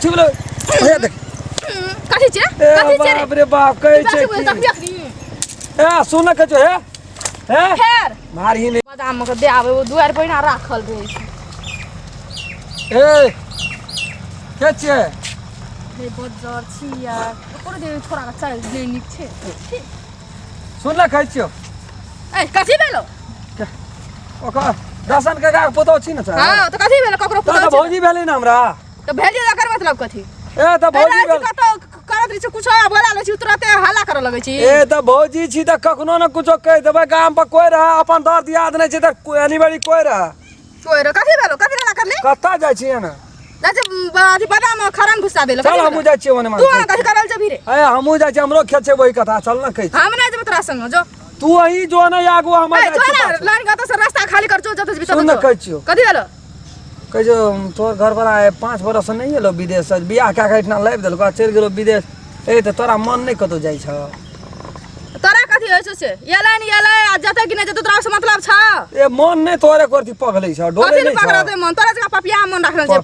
छुबले हे देख कथि छे बाप रे बाप कहै छे की ए सुन के छे हे फेर मारी ने बादाम के दे आबे वो दुआर पर ना राखल रहे ए के छे हे बजार छी यार ओकरे दे छोरा का चाल ले निक छे सुन कहै छियो ए कथि भेलो ओकर दर्शन के गाग पोतो छी न हां तो कथि भेलो ककरो पोतो तो भौजी भेलै न हमरा तो भेली एकर मतलब कथि ए त भौजी भेल करत रही कुछ बोला ले छी तुरंत हल्ला करे लगे छी ए त भौजी छी त कखनो न कुछो कह देबे गाम पर कोई रहा अपन दर्द याद नै छै त एनीबडी कोई रहा कथि भेलो कथि हल्ला करले कत्ता जाय छी न जाचे अथि बादाम खरान भुसा देलो चल हमहु जाय छी ओने तू कथि करल छ भिरे ए हमहु जाय छी हमरो खेत छै वही कथा चल न कह हम नै जेब तोरा संग जो तू अही जो न आगू हम जाय छी ए लाइन का तो रास्ता खाली कर जो जत भीतर सुन कह छियो कथि भेलो कह जो तोर घर वाला 5 बरस नै एलो विदेश से बियाह का इतना लाइब देलको चल गेलो विदेश ए त तोरा मन नै कतो जाय छ तोरा कथि होय छ से येले आ जते कि नै जते तोरा से मतलब छ ए मन नै तोरे करती पगलै छ डोले नै छ पगला दे मन तोरा जका पपिया मन राखल छै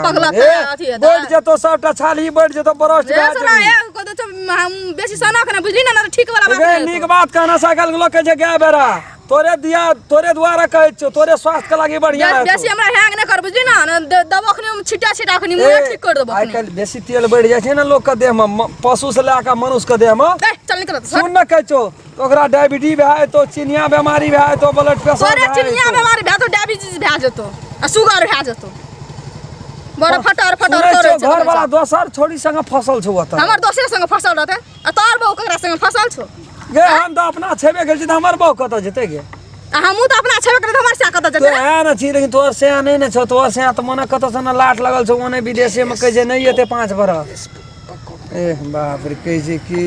पगला अथि बैठ जेतो सबटा छाली बैठ जेतो बरस ए सुना ए को तो हम बेसी सना के ना बुझली ना ठीक वाला बात है नीक बात कहना साइकिल लोग के जे गे बेरा तोरे द्वारा कहै छ तोरे स्वास्थ्य के लागि बढ़िया है बेसी हमरा हैंग नै कर बुझली ना दबखनी छिटा खनी मुंह ठीक कर देबो आइ काल बेसी तेल बढ़ जाय छै ना लोग के देह में पशु से लेके मनुष्य के देह में चल निकल सुन न कहै छो ओकरा डायबिटीज भए तो चिनिया बीमारी भए तो ब्लड प्रेशर तोरे चिनिया बीमारी भए तो डायबिटीज भए जतो आ शुगर भए जतो बड़ा फटर करे छ घर वाला दोसर छोड़ी संग फसल छौ त हमर दोसर संग फसल रहते आ तोर बहु ककरा संग फसल छौ गे हम तो अपना छेबे गेल छी त हमर बहु कत जेते गे हमहु त अपना छेबे करे हमर से कत जेते तो है ना छी लेकिन तोर से नै न छौ तोर से त मने कत से न लाट लगल छौ ओने विदेशे में कह जे नै एते 5 बरस ए बाप रे कह जे की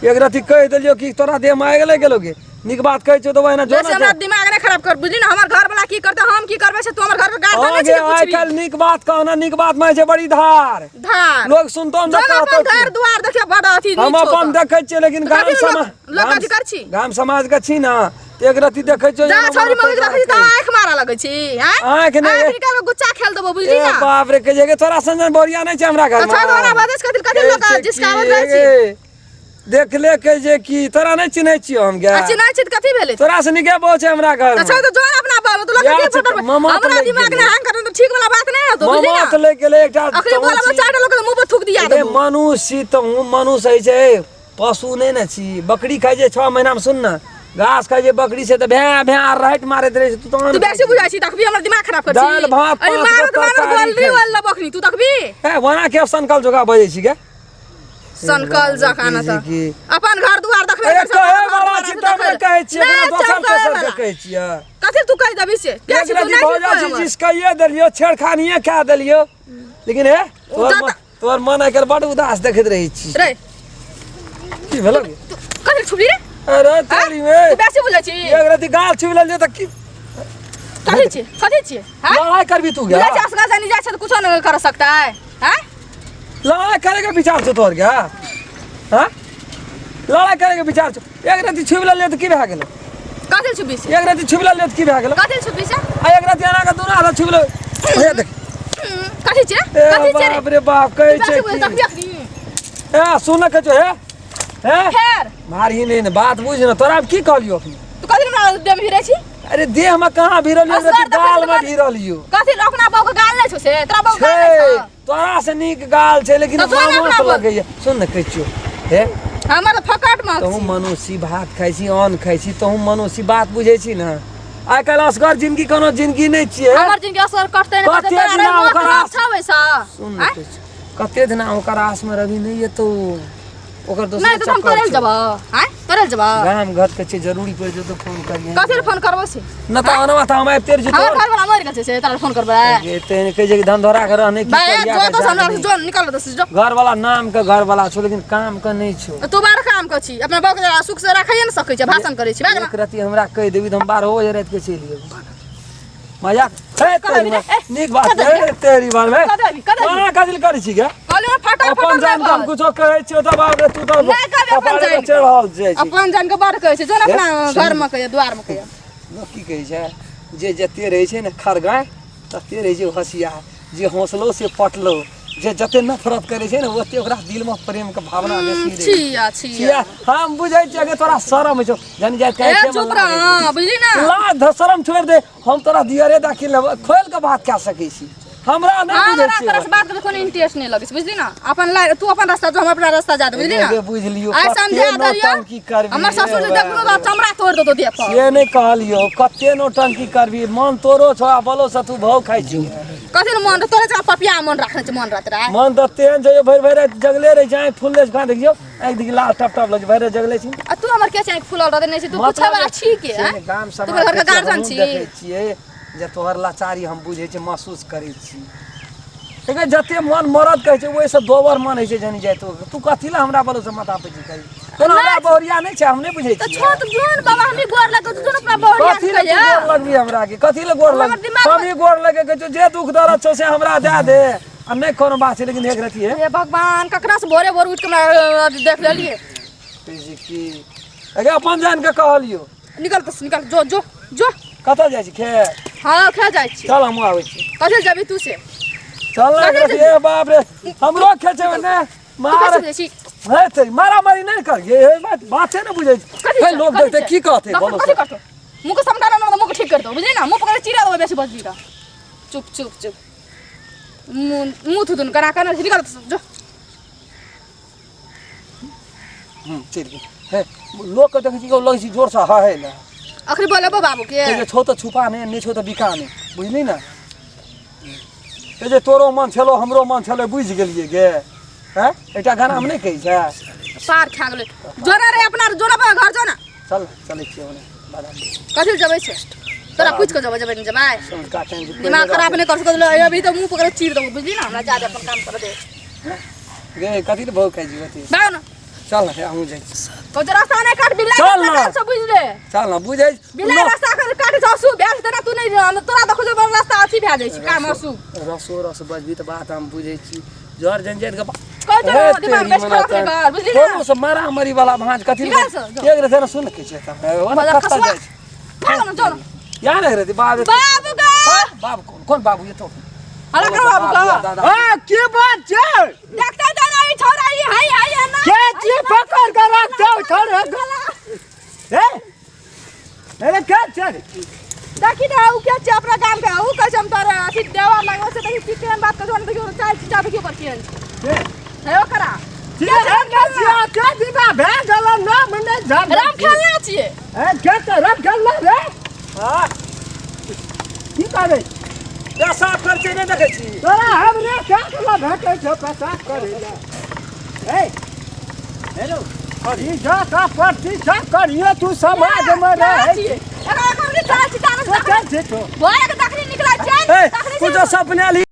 एक राती कह देलियो कि तोरा देह में आ गेलो गे निक बात कहै छौ तो वही ना जो ना हमरा दिमाग नै खराब कर बुझली ना हमर घर वाला की करते हम की करबे से तू हमर घर के गाड़ देने छी आइ काल निक बात कहना निक बात में जे बड़ी धार लोग सुनतो न कहतो घर दुआर देखिए बड़ा अथी हम अपन देखै छी लेकिन गाम समाज लोग अथी कर छी गाम समाज के छी ना एक राती देखै छी जा छोरी मम्मी देखै छी त आंख मारा लगै छी हैं आंख नै निकाल के गुच्चा खेल देबो बुझली ना बाप रे के जे तोरा संजन बोरिया नै छै हमरा घर में अच्छा तोरा बादेश कथि लोग जिसका आवत रहै छी देख ले के जे की तोरा नै चिन्है छी हम गे चिन्है छी त कथि भेलै तोरा से निके बहु छै हमरा घर में अच्छा तो जोर अपना बाबू तो लगे की फोटो हमरा दिमाग ने हैंग कर तो ठीक वाला बात नै है तो बुझली ना मत ले गेले एकटा अखनी बोला चाटा लोग मुंह पर थूक दिया दे मनुष्य त मनुष्य है छै पशु नै न छी बकरी खाइ जे 6 महीना में सुन न घास खाइ जे बकरी से त भै राइट मारत रहे तू तो बेसी बुझाइ छी तकबी हमर दिमाग खराब कर छी दाल भात अरे मारत बोलरी वाला बकरी तू तकबी ए वना के संकल जोगा बजै छी गे संकल जकाना त अपन घर दुआर देखले कहे वाला छी तब कहै छी अपना दोसर के कहै छी कथि तू कह दबी से के छी तू नहीं जिसका ये देलियो छेड़खानिए कह देलियो लेकिन हे तोर मन आइ काल बड़ उदास देखैत रही छी रे की भेलो कथि छुबली रे अरे तेरी में तू बेसी बुझै छी एक राती गाल छुबल ले त की कथि छी हां लड़ाई करबी तू गे बुझै असगा से नहीं जाय छ कुछ नहीं कर सकता है हैं लड़ाई करे के विचार छ तोर गे हां लड़ाई करे के विचार छ एक राती छुबल ले त की भए गेलो कथि छुबी से एक राती छुबल ले त की भए गेलो कथि छुबी से आ एक राती आना के दोनों हाथ छुबल हे देख कथि छे बाप रे बाप कहै छै ए सुन के छो हे फेर मारी नै बात बुझ न तोरा की कहलियो अखनी तू कथि ना देह में भिरै छी अरे देह में कहां भिरलियो गाल में भिरलियो कथि अपना बाबू के गाल नै छौ से तोरा बाबू गाल नै छौ तोरा से नीक गाल छै लेकिन मामा से लगैया सुन न कहै छियो हे हमर फकट में तू मनुष्य भात खाइ छी अन्न खाइ छी तू मनुष्य बात बुझै छी न आइ काल असगर जिंदगी कोनो जिंदगी नै छियै हमर जिंदगी असर करते नै कते तोरा ओकर आस छौ वैसा सुन कते दिन ओकर आस में रवि नै एतो ओकर दोस्त नहीं तो हम करल जब हैं करल जब गाम घर के छै जरूरी पड़ जे तो फोन करिए कथि फोन करबो से न त अनवा त हम आइते रही तो घर वाला मर गेल छै तोरा फोन करबे ये तेने कह जे धंधोरा के रहने की करिया जो तो हमरा जो निकाल दे जो घर वाला नाम के घर वाला छो लेकिन काम के नै छो तू बार काम कर छी अपना बाबू के सुख से रखै न सकै छै भाषण करै छी एक राती हमरा कह देबी त हम 12 बजे रात के चलिए मजाक नीक बात है तेरी बार में कहां कादिल करै छी गे कहलियो फटा अपन जान के हम कुछो कहै छियो त बाप रे तू त अपन जान चढ़ल जाय छी अपन जान के बात कहै छै जो अपना घर में कहियो द्वार में कहियो न की कहै छै जे जते रहै छै न खरगाय तते रहै छै हसिया जे हौसलो से पटलो जे जते नफरत करे छै ने ओते ओकरा दिल में प्रेम के भावना बेसी रहै छिया छिया हम बुझै छियै कि तोरा शरम छौ जानि जाय कहै छै चुप रह बुझली ना ला शरम छोड़ दे हम तोरा दियरे दाखिल खोल के बात कह सकै छी हमरा नहीं बुझै छियै हमरा बात में कोनो इंटरेस्ट नहीं लगै छै बुझली ना अपन तू अपन रास्ता जो हम अपना रास्ता जा दे बुझली ना बुझ लियो आ समझा दरिया की करबी हमर ससुर जी देखलो त चमड़ा तोड़ दो दे पर ये नहीं कहलियो कते नौटंकी करबी मन तोरो छ आ बोलो से तू भाव खाइ छी कथि न मन तोरे छ पपिया मन राखने छ मन रात रे मन त तेन छै भरि भरि जगले रह जाए फुलले खा देखियो एक दिख लाल टप टप लग भरि जगले छी आ तू हमर के छै फुलल रहते नहीं छै तू पूछे वाला छी के हैं गाम तू समाज घर का गार्जियन छी देखै छियै जे तोहर लाचारी हम बुझै छी महसूस करै छी देखै जते मन मरद कहै छै ओइ से दोबर मन होइ छै जानि जाय तू कथि ला हमरा बोलो से माथा पे करी कोनो हमरा बहुरिया नहीं छै हम नहीं बुझै छी छोट जोन बाबा हमी गोर लगे तू दोनों अपना बहुरिया कथि ला गोर लगबी हमरा के कथि ला गोर लग हम गोर लगे के जे दुख दर्द छौ से हमरा दे दे आ नहीं कोनो बात छै लेकिन एक रती है हे भगवान ककरा से भोरे भोर उठ के हमरा देख लेलिए की अगे अपन जान के कहलियो निकल तो निकल जो जो जो कतऽ जाइ छी खे हां खे जाइ छी चल हम आबै छी कथि जबी तू से चल रे ए बाप रे हमरो खेचे ने मार है ते मारा मारी नहीं कर ये बात है ना बुझै छै लोग देखते की कहते बोलो कथि करतो मुको समझाना ना मुको ठीक कर दो बुझली ना मुंह पकड़ चिरा दो बेसी बजली का चुप चुप चुप मुंह थुदुन करा कर निकल जो चल है लोग के देखै छी को लग छी जोर से है ना आखिर बोले बाबू के छौ त छुपा नहीं छौ त बिका नहीं बुझली ना ए जे तोरो मन छलो हमरो मन छले बुझ गेलिए गे हैं एटा गाना हम नहीं कहि छै पार खा गेले जोरा रे अपना जोरा पे घर जो ना चल चलै छी ओने बादाम कथि जबै छै तोरा पूछ के जबै जमाय समझ का टाइम दिमाग खराब नहीं कर सकत अभी तो मुंह पकड़ चीर दो बुझली ना हमरा ज्यादा अपन काम कर दे गे कथि भौ खाइ जी होती बाऊ ना चल हम जाई तो रास्ता नहीं काट बिल्ला चल ना। सब बुझ ले चल ना बुझै बिल्ला रास्ता काट जासु बेस देना तू नहीं तोरा देखो जो रास्ता अच्छी भे जाई छै काम असु रसो रस बजबी त बात हम बुझै छी जर जंजेट के कह जो दिमाग बेस खराब है घर बुझली ना कोनो से मारा मारी वाला भांज कथि निकाल से, जो। एक रे सुन के छै त ओना बजा कत्ता कसवा। जाइ छै भाग ना जो ना या नहीं रे बाबू बाबू का बाबू कौन बाबू ये तो हला कर बाबू का हां के बात छै देखते तो नहीं छोरा ये हाय ना के जी पकड़ के रख दो छोड़ ए अरे क्या छै देखी ना उ क्या छै अपना काम का उ कसम तोरा अथी देवा लागो से देखी की केन बात कर देखियो चाय चाय देखियो पर केन है करा क्या दीदा भे गल ना मने जान राम खेलना छिए ए के त राम खेलना रे हां की करे पैसा खर्चे नहीं देखे छी तोरा हमरे क्या कला भेटै छ पैसा करे ए हेलो अभी जा का पड़ती जा करियो तू समाज में रहे एकरा हमरे चाय चितान क्या छै तो बोए के दखनी निकला छै कुछ सपने ली